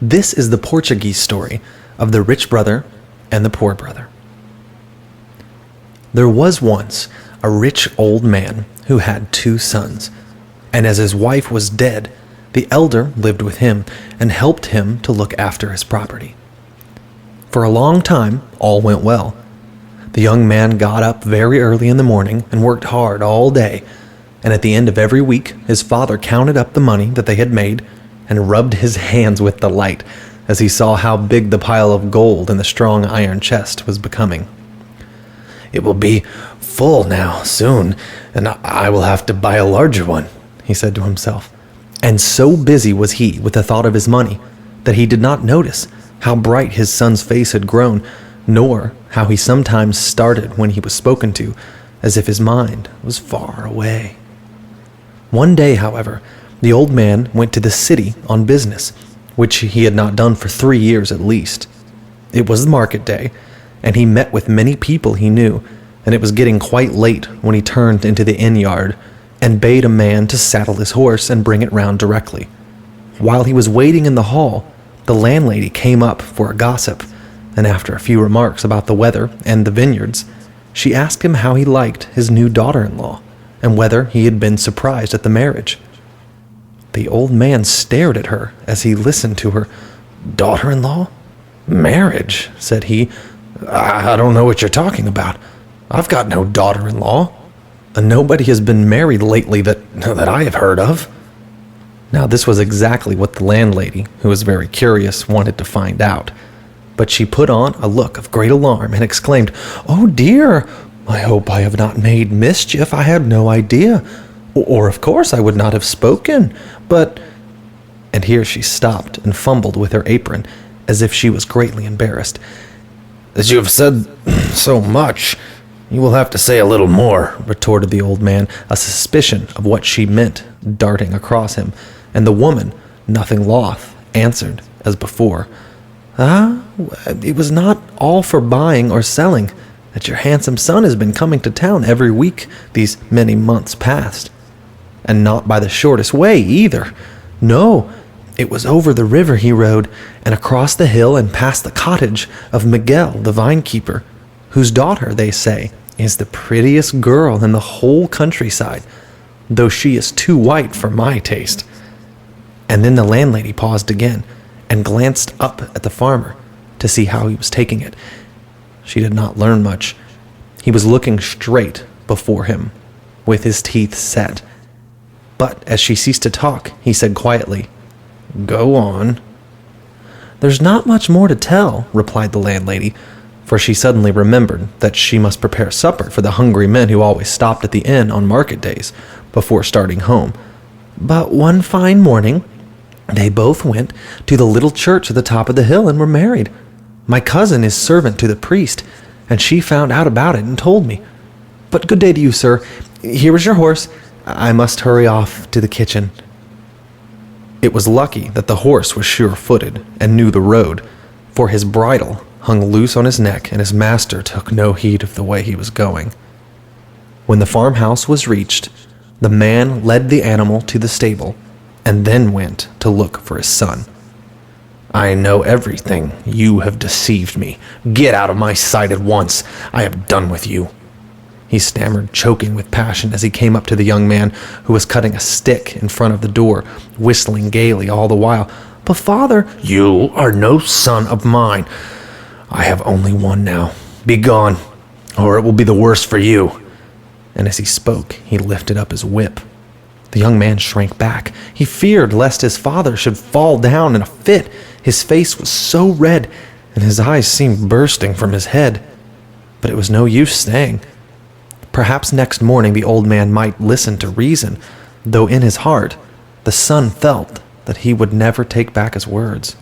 This is the Portuguese story of the rich brother and the poor brother. There was once a rich old man who had 2 sons, and as his wife was dead, the elder lived with him and helped him to look after his property. For a long time, all went well. The young man got up very early in the morning and worked hard all day, and at the end of every week, his father counted up the money that they had made and rubbed his hands with delight as he saw how big the pile of gold in the strong iron chest was becoming. "It will be full now soon, and I will have to buy a larger one," he said to himself. And so busy was he with the thought of his money that he did not notice how bright his son's face had grown, nor how he sometimes started when he was spoken to, as if his mind was far away. One day, however, the old man went to the city on business, which he had not done for 3 years at least. It was the market day, and he met with many people he knew, and it was getting quite late when he turned into the inn yard and bade a man to saddle his horse and bring it round directly. While he was waiting in the hall, the landlady came up for a gossip, and after a few remarks about the weather and the vineyards, she asked him how he liked his new daughter-in-law, and whether he had been surprised at the marriage. The old man stared at her as he listened to her. "Daughter-in-law? Marriage?" said he. I don't know what you're talking about. I've got no daughter-in-law. And nobody has been married lately that I have heard of." Now this was exactly what the landlady, who was very curious, wanted to find out. But she put on a look of great alarm and exclaimed, "Oh dear, I hope I have not made mischief. I had no idea. Or of course I would not have spoken, but—" And here she stopped and fumbled with her apron, as if she was greatly embarrassed. "As you have said so much, you will have to say a little more," retorted the old man, a suspicion of what she meant darting across him, and the woman, nothing loth, answered as before, "It was not all for buying or selling that your handsome son has been coming to town every week these many months past. And not by the shortest way either. No, it was over the river he rode, and across the hill and past the cottage of Miguel the vinekeeper, whose daughter, they say, is the prettiest girl in the whole countryside, though she is too white for my taste." And then the landlady paused again and glanced up at the farmer to see how he was taking it. She did not learn much. He was looking straight before him, with his teeth set. But as she ceased to talk, he said quietly, "Go on." "There's not much more to tell," replied the landlady, for she suddenly remembered that she must prepare supper for the hungry men who always stopped at the inn on market days before starting home. "But one fine morning, they both went to the little church at the top of the hill and were married. My cousin is servant to the priest, and she found out about it and told me. But good day to you, sir. Here is your horse. I must hurry off to the kitchen." It was lucky that the horse was sure-footed and knew the road, for his bridle hung loose on his neck, and his master took no heed of the way he was going. When the farmhouse was reached, the man led the animal to the stable, and then went to look for his son. "I know everything. You have deceived me. Get out of my sight at once. I have done with you," he stammered, choking with passion as he came up to the young man, who was cutting a stick in front of the door, whistling gaily all the while. "But father—" "You are no son of mine. I have only one now. Begone, or it will be the worse for you." And as he spoke, he lifted up his whip. The young man shrank back. He feared lest his father should fall down in a fit. His face was so red, and his eyes seemed bursting from his head. But it was no use staying. Perhaps next morning the old man might listen to reason, though in his heart the son felt that he would never take back his words.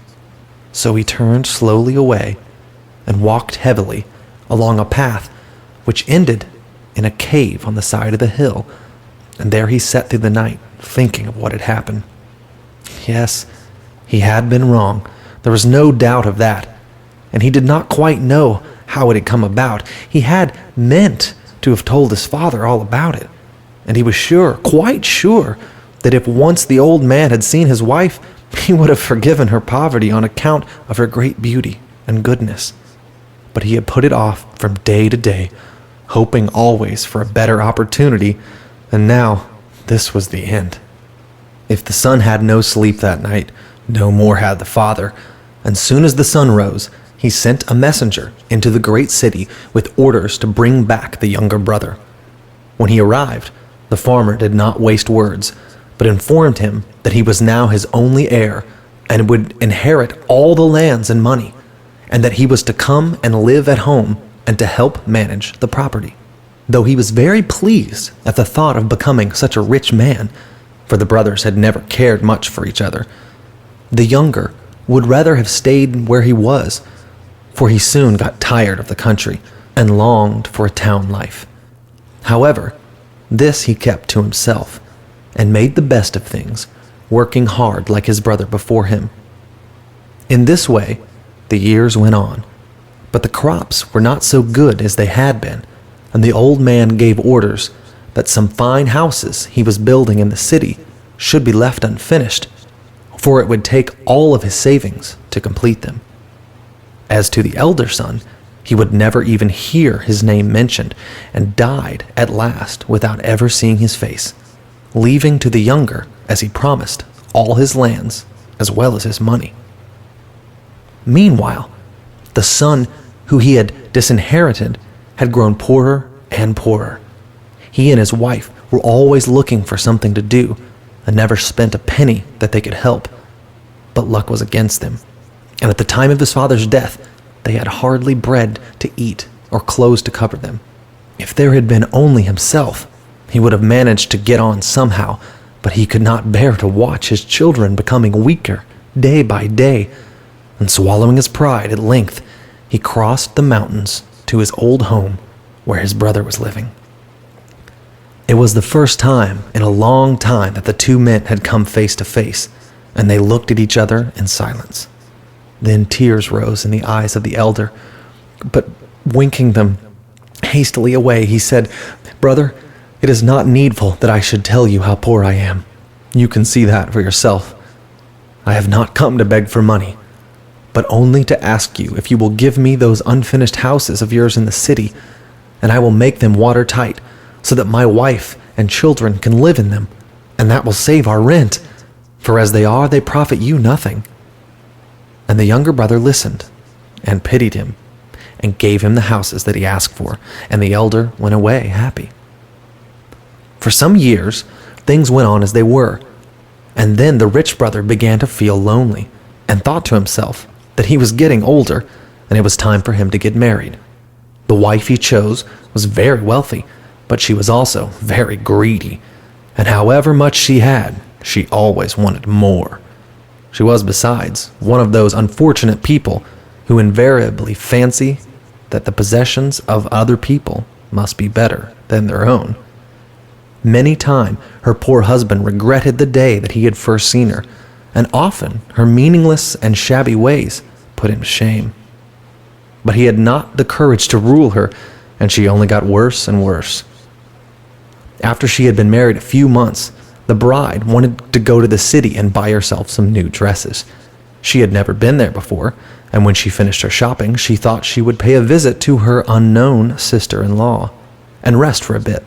So he turned slowly away and walked heavily along a path which ended in a cave on the side of the hill, and there he sat through the night, thinking of what had happened. Yes, he had been wrong. There was no doubt of that, and he did not quite know how it had come about. He had meant to have told his father all about it, and he was sure, quite sure, that if once the old man had seen his wife, He would have forgiven her poverty on account of her great beauty and goodness. But he had put it off from day to day, hoping always for a better opportunity, and now this was the end. If the son had no sleep that night, no more had the father, and soon as the sun rose, he sent a messenger into the great city with orders to bring back the younger brother. When he arrived, the farmer did not waste words, but informed him that he was now his only heir and would inherit all the lands and money, and that he was to come and live at home and to help manage the property. Though he was very pleased at the thought of becoming such a rich man, for the brothers had never cared much for each other, the younger would rather have stayed where he was, for he soon got tired of the country and longed for a town life. However, this he kept to himself and made the best of things, working hard like his brother before him. In this way, the years went on, but the crops were not so good as they had been, and the old man gave orders that some fine houses he was building in the city should be left unfinished, for it would take all of his savings to complete them. As to the elder son, he would never even hear his name mentioned, and died at last without ever seeing his face, leaving to the younger, as he promised, all his lands as well as his money. Meanwhile, the son who he had disinherited had grown poorer and poorer. He and his wife were always looking for something to do and never spent a penny that they could help. But luck was against them, and at the time of his father's death, they had hardly bread to eat or clothes to cover them. If there had been only himself, he would have managed to get on somehow, but he could not bear to watch his children becoming weaker day by day, and swallowing his pride, at length he crossed the mountains to his old home where his brother was living. It was the first time in a long time that the two men had come face to face, and they looked at each other in silence. Then tears rose in the eyes of the elder, but winking them hastily away, he said, "Brother, it is not needful that I should tell you how poor I am. You can see that for yourself. I have not come to beg for money, but only to ask you if you will give me those unfinished houses of yours in the city, and I will make them watertight, so that my wife and children can live in them, and that will save our rent, for as they are, they profit you nothing." And the younger brother listened and pitied him and gave him the houses that he asked for, and the elder went away happy. For some years, things went on as they were, and then the rich brother began to feel lonely and thought to himself that he was getting older and it was time for him to get married. The wife he chose was very wealthy, but she was also very greedy, and however much she had, she always wanted more. She was, besides, one of those unfortunate people who invariably fancy that the possessions of other people must be better than their own. Many times her poor husband regretted the day that he had first seen her, and often her meaningless and shabby ways put him to shame. But he had not the courage to rule her, and she only got worse and worse. After she had been married a few months, the bride wanted to go to the city and buy herself some new dresses. She had never been there before, and when she finished her shopping, she thought she would pay a visit to her unknown sister-in-law and rest for a bit.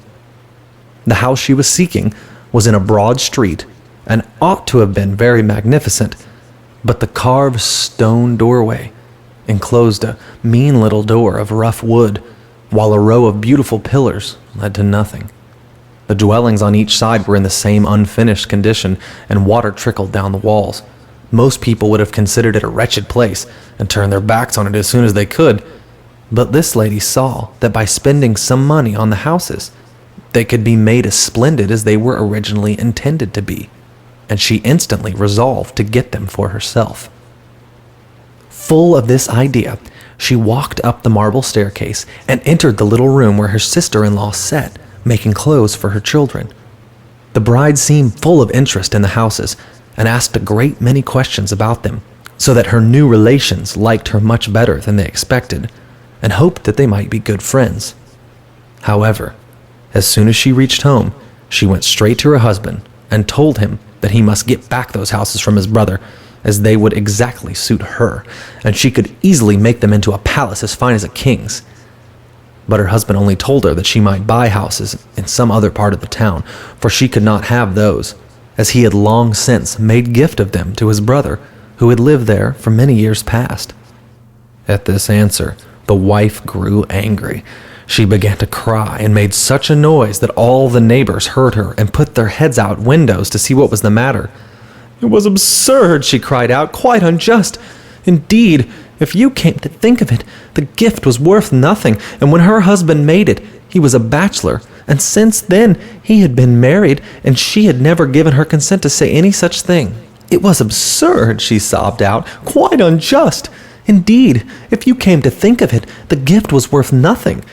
The house she was seeking was in a broad street and ought to have been very magnificent, but the carved stone doorway enclosed a mean little door of rough wood, while a row of beautiful pillars led to nothing. The dwellings on each side were in the same unfinished condition, and water trickled down the walls. Most people would have considered it a wretched place and turned their backs on it as soon as they could, but this lady saw that by spending some money on the houses, they could be made as splendid as they were originally intended to be, and she instantly resolved to get them for herself. Full of this idea, she walked up the marble staircase and entered the little room where her sister-in-law sat, making clothes for her children. The bride seemed full of interest in the houses and asked a great many questions about them, so that her new relations liked her much better than they expected and hoped that they might be good friends. However, as soon as she reached home, she went straight to her husband and told him that he must get back those houses from his brother, as they would exactly suit her, and she could easily make them into a palace as fine as a king's. But her husband only told her that she might buy houses in some other part of the town, for she could not have those, as he had long since made gift of them to his brother, who had lived there for many years past. At this answer, the wife grew angry. She began to cry and made such a noise that all the neighbors heard her and put their heads out windows to see what was the matter. "It was absurd," she cried out, "quite unjust. Indeed, if you came to think of it, the gift was worth nothing, and when her husband made it, he was a bachelor, and since then he had been married, and she had never given her consent to say any such thing. It was absurd," she sobbed out, "quite unjust. Indeed, if you came to think of it, the gift was worth nothing,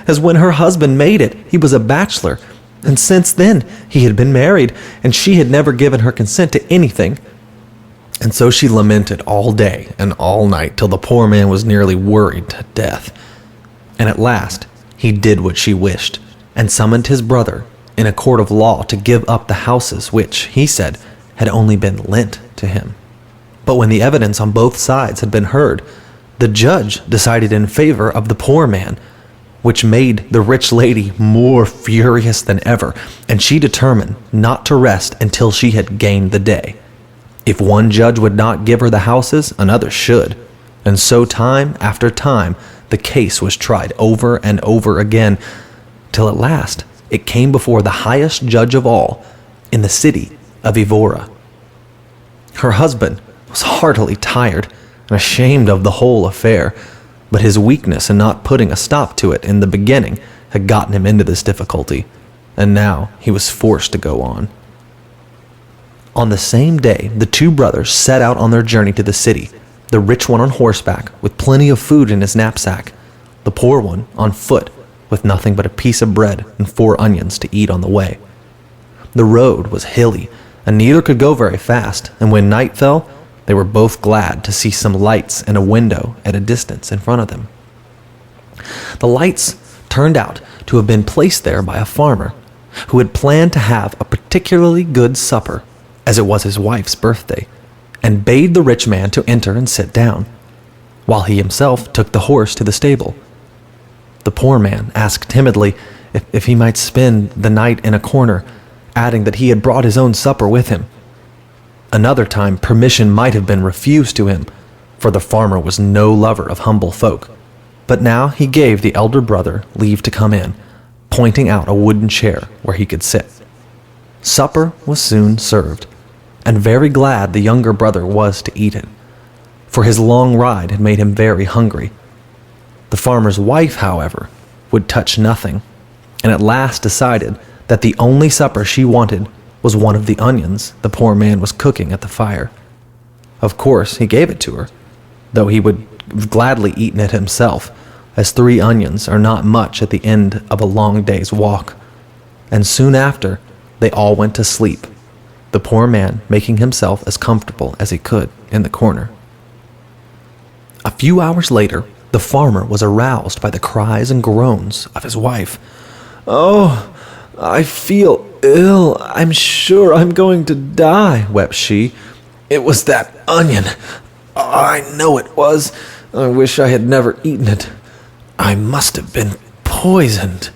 as when her husband made it, he was a bachelor, and since then he had been married, and she had never given her consent to anything." And so she lamented all day and all night till the poor man was nearly worried to death. And at last he did what she wished, and summoned his brother in a court of law to give up the houses which, he said, had only been lent to him. But when the evidence on both sides had been heard, the judge decided in favor of the poor man, which made the rich lady more furious than ever, and she determined not to rest until she had gained the day. If one judge would not give her the houses, another should. And so time after time, the case was tried over and over again, till at last it came before the highest judge of all, in the city of Evora. Her husband was heartily tired and ashamed of the whole affair, but his weakness in not putting a stop to it in the beginning had gotten him into this difficulty, and now he was forced to go on. On the same day, the two brothers set out on their journey to the city, the rich one on horseback with plenty of food in his knapsack, the poor one on foot with nothing but a piece of bread and 4 onions to eat on the way. The road was hilly, and neither could go very fast, and when night fell, they were both glad to see some lights and a window at a distance in front of them. The lights turned out to have been placed there by a farmer, who had planned to have a particularly good supper, as it was his wife's birthday, and bade the rich man to enter and sit down, while he himself took the horse to the stable. The poor man asked timidly if he might spend the night in a corner, adding that he had brought his own supper with him. Another time permission might have been refused to him, for the farmer was no lover of humble folk, but now he gave the elder brother leave to come in, pointing out a wooden chair where he could sit. Supper was soon served, and very glad the younger brother was to eat it, for his long ride had made him very hungry. The farmer's wife, however, would touch nothing, and at last decided that the only supper she wanted was one of the onions the poor man was cooking at the fire. Of course, he gave it to her, though he would have gladly eaten it himself, as 3 onions are not much at the end of a long day's walk. And soon after, they all went to sleep, the poor man making himself as comfortable as he could in the corner. A few hours later, the farmer was aroused by the cries and groans of his wife. "Oh, I feel ill. I'm sure I'm going to die," wept she. "It was that onion. I know it was. I wish I had never eaten it. I must have been poisoned."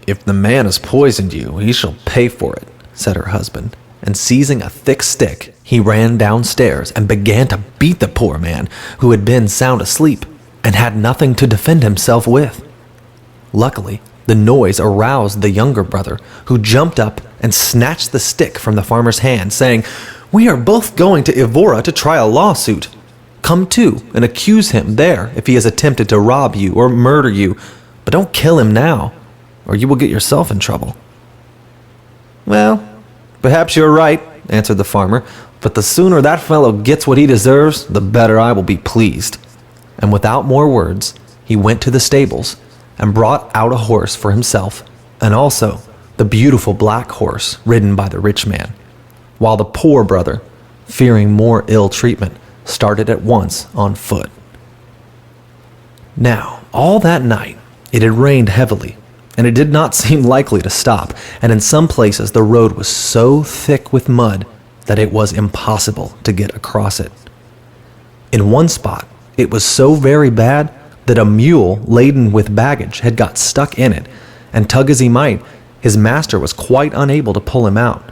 "If the man has poisoned you, he shall pay for it," said her husband, and seizing a thick stick, he ran downstairs and began to beat the poor man, who had been sound asleep and had nothing to defend himself with. Luckily, the noise aroused the younger brother, who jumped up and snatched the stick from the farmer's hand, saying, "We are both going to Evora to try a lawsuit. Come too and accuse him there if he has attempted to rob you or murder you, but don't kill him now, or you will get yourself in trouble." "Well, perhaps you're right," answered the farmer, "but the sooner that fellow gets what he deserves, the better I will be pleased." And without more words, he went to the stables and brought out a horse for himself, and also the beautiful black horse ridden by the rich man, while the poor brother, fearing more ill treatment, started at once on foot. Now, all that night it had rained heavily, and it did not seem likely to stop, and in some places the road was so thick with mud that it was impossible to get across it. In one spot, it was so very bad that a mule laden with baggage had got stuck in it, and tug as he might, his master was quite unable to pull him out.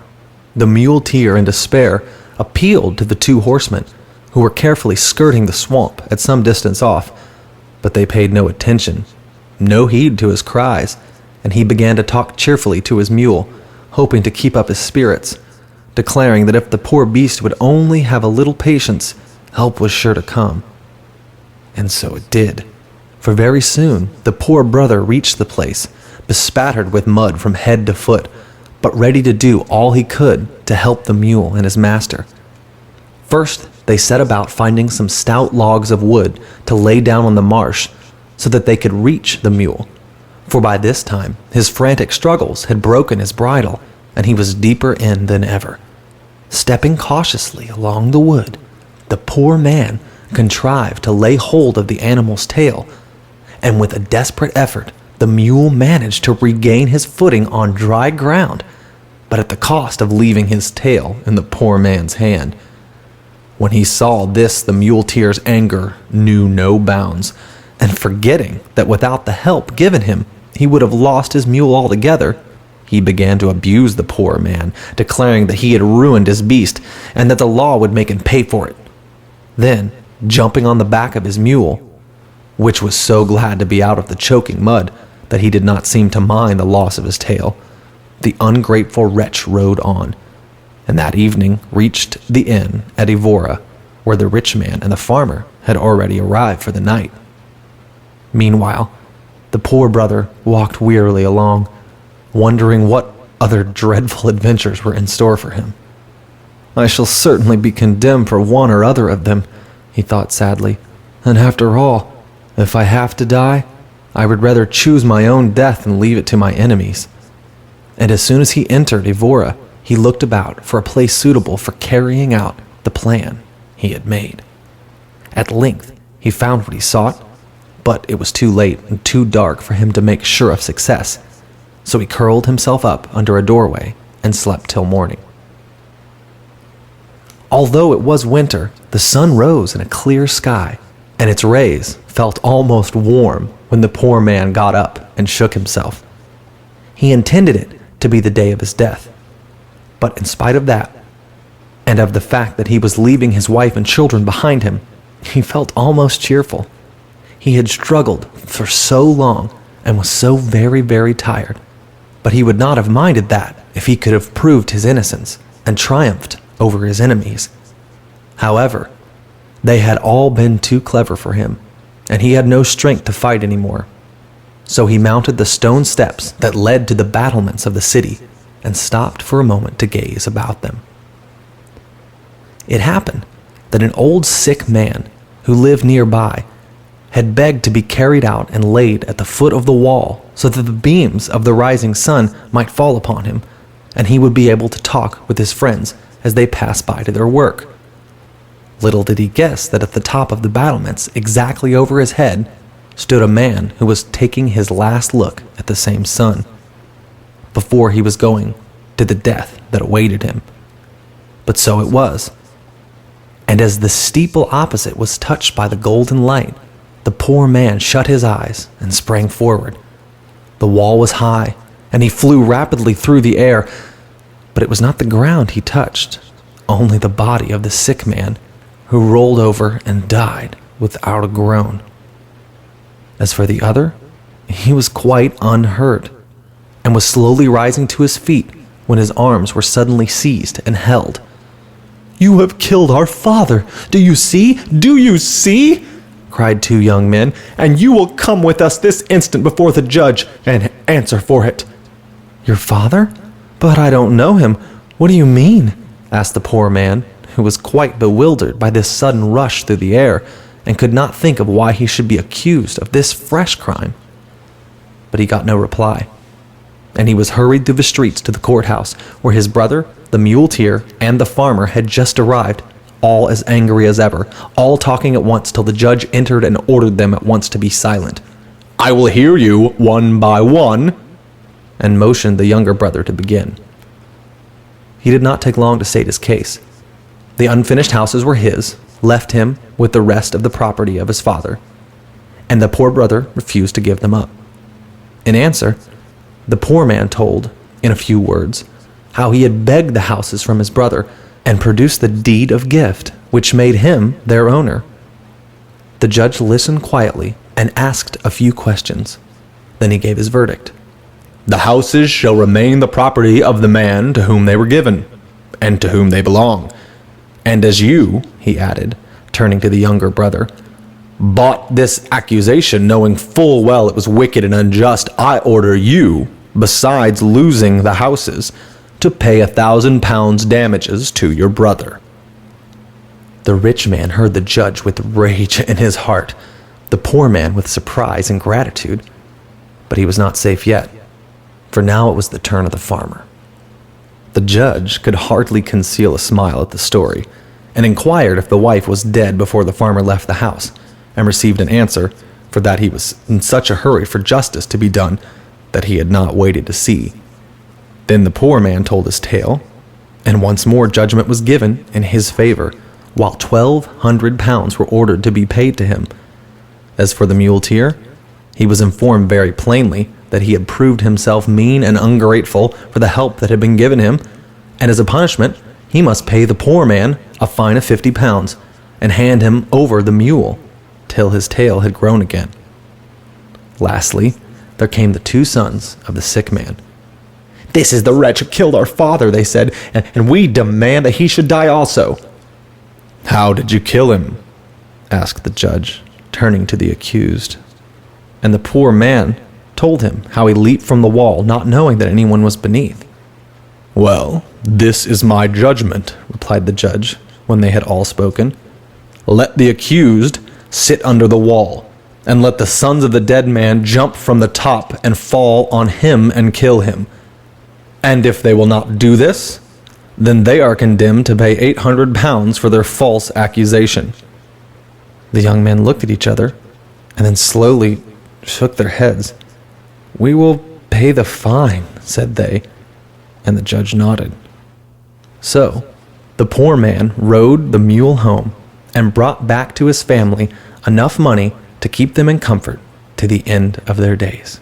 The muleteer, in despair, appealed to the two horsemen, who were carefully skirting the swamp at some distance off, but they paid no attention, no heed to his cries, and he began to talk cheerfully to his mule, hoping to keep up his spirits, declaring that if the poor beast would only have a little patience, help was sure to come. And so it did, for very soon the poor brother reached the place, bespattered with mud from head to foot, but ready to do all he could to help the mule and his master. First, they set about finding some stout logs of wood to lay down on the marsh so that they could reach the mule, for by this time his frantic struggles had broken his bridle, and he was deeper in than ever. Stepping cautiously along the wood, the poor man contrived to lay hold of the animal's tail, and with a desperate effort, the mule managed to regain his footing on dry ground, but at the cost of leaving his tail in the poor man's hand. When he saw this, the muleteer's anger knew no bounds, and forgetting that without the help given him, he would have lost his mule altogether, he began to abuse the poor man, declaring that he had ruined his beast, and that the law would make him pay for it. Then, jumping on the back of his mule, which was so glad to be out of the choking mud that he did not seem to mind the loss of his tail, the ungrateful wretch rode on, and that evening reached the inn at Evora, where the rich man and the farmer had already arrived for the night. Meanwhile, the poor brother walked wearily along, wondering what other dreadful adventures were in store for him. "I shall certainly be condemned for one or other of them," he thought sadly, "and after all, if I have to die, I would rather choose my own death and leave it to my enemies." And as soon as he entered Evora, he looked about for a place suitable for carrying out the plan he had made. At length, he found what he sought, but it was too late and too dark for him to make sure of success, so he curled himself up under a doorway and slept till morning. Although it was winter, the sun rose in a clear sky, and its rays felt almost warm when the poor man got up and shook himself. He intended it to be the day of his death, but in spite of that, and of the fact that he was leaving his wife and children behind him, he felt almost cheerful. He had struggled for so long and was so very, very tired, but he would not have minded that if he could have proved his innocence and triumphed over his enemies. However, they had all been too clever for him, and he had no strength to fight anymore. So he mounted the stone steps that led to the battlements of the city and stopped for a moment to gaze about them. It happened that an old sick man who lived nearby had begged to be carried out and laid at the foot of the wall so that the beams of the rising sun might fall upon him, and he would be able to talk with his friends as they passed by to their work. Little did he guess that at the top of the battlements, exactly over his head, stood a man who was taking his last look at the same sun, before he was going to the death that awaited him. But so it was. And as the steeple opposite was touched by the golden light, the poor man shut his eyes and sprang forward. The wall was high, and he flew rapidly through the air, but it was not the ground he touched, only the body of the sick man, who rolled over and died without a groan. As for the other, he was quite unhurt, and was slowly rising to his feet when his arms were suddenly seized and held. "You have killed our father! Do you see? Do you see?" cried two young men, "and you will come with us this instant before the judge and answer for it." "Your father? But I don't know him. What do you mean?" asked the poor man, who was quite bewildered by this sudden rush through the air, and could not think of why he should be accused of this fresh crime. But he got no reply, and he was hurried through the streets to the courthouse, where his brother, the muleteer, and the farmer had just arrived, all as angry as ever, all talking at once till the judge entered and ordered them at once to be silent. "I will hear you one by one," and motioned the younger brother to begin. he did not take long to state his case. The unfinished houses were his, left him with the rest of the property of his father, and the poor brother refused to give them up. In answer, the poor man told, in a few words, how he had begged the houses from his brother and produced the deed of gift, which made him their owner. The judge listened quietly and asked a few questions. Then he gave his verdict. "The houses shall remain the property of the man to whom they were given, and to whom they belong. And as you," he added, turning to the younger brother, "bought this accusation knowing full well it was wicked and unjust, I order you, besides losing the houses, to pay 1,000 pounds damages to your brother." The rich man heard the judge with rage in his heart, the poor man with surprise and gratitude. But he was not safe yet, for now it was the turn of the farmer. The judge could hardly conceal a smile at the story, and inquired if the wife was dead before the farmer left the house, and received an answer, for that he was in such a hurry for justice to be done that he had not waited to see. Then the poor man told his tale, and once more judgment was given in his favor, while 1,200 pounds were ordered to be paid to him. As for the muleteer, he was informed very plainly that he had proved himself mean and ungrateful for the help that had been given him, and as a punishment, he must pay the poor man a fine of 50 pounds and hand him over the mule till his tail had grown again. Lastly, there came the 2 sons of the sick man. "This is the wretch who killed our father," they said, "and we demand that he should die also." "How did you kill him?" asked the judge, turning to the accused. And the poor man told him how he leaped from the wall, not knowing that anyone was beneath. "Well, this is my judgment," replied the judge, when they had all spoken. "Let the accused sit under the wall, and let the sons of the dead man jump from the top and fall on him and kill him. And if they will not do this, then they are condemned to pay 800 pounds for their false accusation." The young men looked at each other, and then slowly shook their heads. "We will pay the fine," said they, and the judge nodded. So, the poor man rode the mule home and brought back to his family enough money to keep them in comfort to the end of their days.